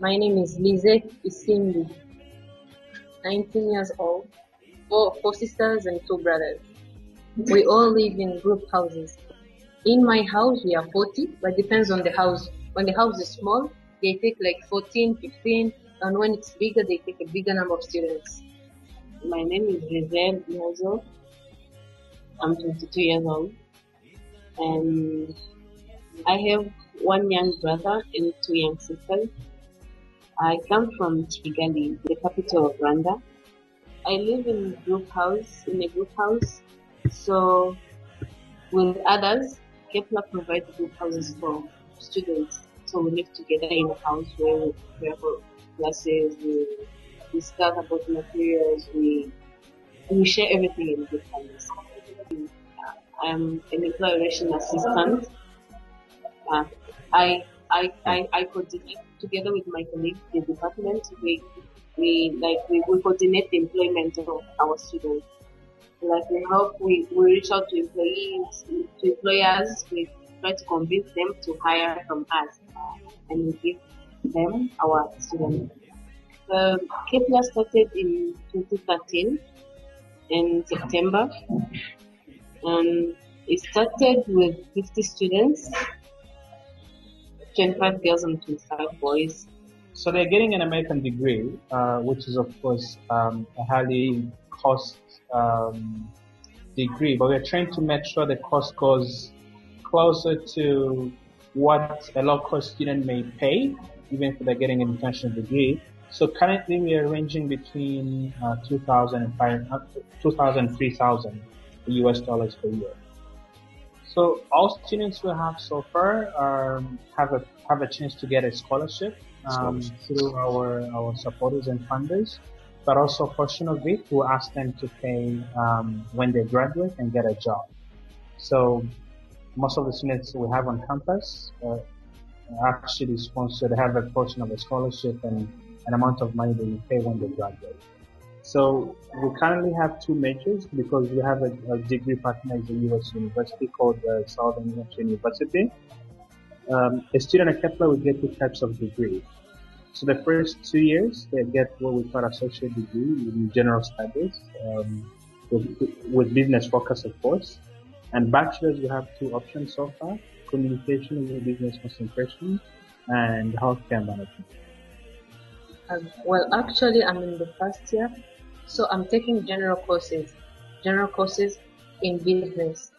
My name is Lizette Isimbi, 19 years old, four sisters and two brothers. We all live in group houses. In my house, we are 40, but depends on the house. When the house is small, they take like 14, 15, and when it's bigger, they take a bigger number of students. My name is Verdal. I'm 22 years old, and I have one young brother and two young sisters. I come from Kigali, the capital of Rwanda. I live in a group house. So with others, Kepler provides group houses for students. So we live together in a house where we prepare for classes, we discuss about materials, we share everything in group houses. I'm an employee relation assistant. Uh, I coordinate together with my colleague, the department. We coordinate the employment of our students. Like we reach out to employers. We try to convince them to hire from us, and we give them our students. Kepler started in 2013 in September, and it started with 50 students, 25 girls and 25 boys. So they're getting an American degree, which is of course a highly cost degree, but we're trying to make sure the cost goes closer to what a low-cost student may pay, even if they're getting an international degree. So currently we are ranging between 2,000 and 3,000 US dollars per year. So all students will have so far have a chance to get a scholarship through our supporters and funders, but also a portion of it we'll ask them to pay when they graduate and get a job. So most of the students we have on campus actually sponsored, have a portion of a scholarship and an amount of money they will pay when they graduate. So we currently have two majors because we have a degree partner at the U.S. university called Southern University. A student at Kepler will get two types of degree. So the first 2 years, they get what we call associate degree in general studies, with business focus, of course. And bachelor's, we have two options so far: communication with business concentration and healthcare management. Well, actually, I'm in the first year, so I'm taking general courses in business.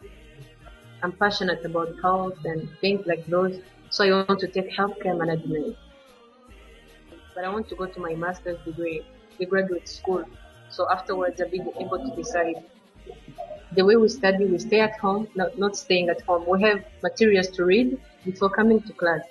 I'm passionate about health and things like those, so I want to take healthcare management. But I want to go to my master's degree, the graduate school. So afterwards, I'll be able to decide. The way we study, we stay at home, not staying at home. We have materials to read before coming to class.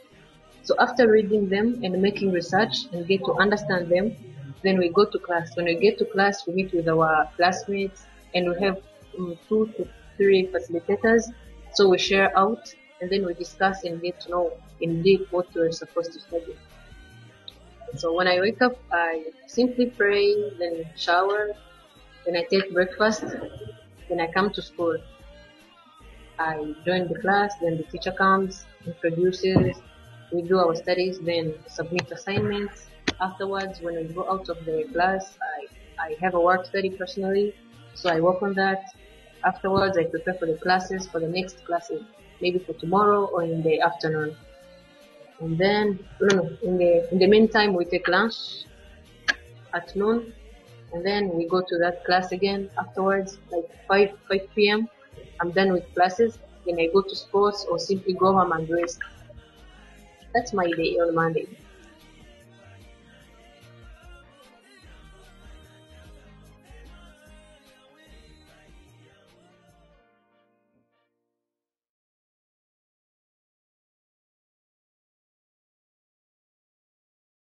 So after reading them and making research and get to understand them, then we go to class. When we get to class, we meet with our classmates and we have 2 to 3 facilitators. So we share out and then we discuss and get to know in deep what we're supposed to study. So when I wake up, I simply pray, then shower, then I take breakfast, then I come to school. I join the class, then the teacher comes, introduces, we do our studies, then submit assignments. Afterwards, when we go out of the class, I have a work study personally, so I work on that. Afterwards, I prepare for the classes, for the next classes, maybe for tomorrow or in the afternoon. And then, in the meantime, we take lunch at noon, and then we go to that class again. Afterwards, like 5 p.m., I'm done with classes. Then I go to sports or simply go home and rest. That's my day on Monday.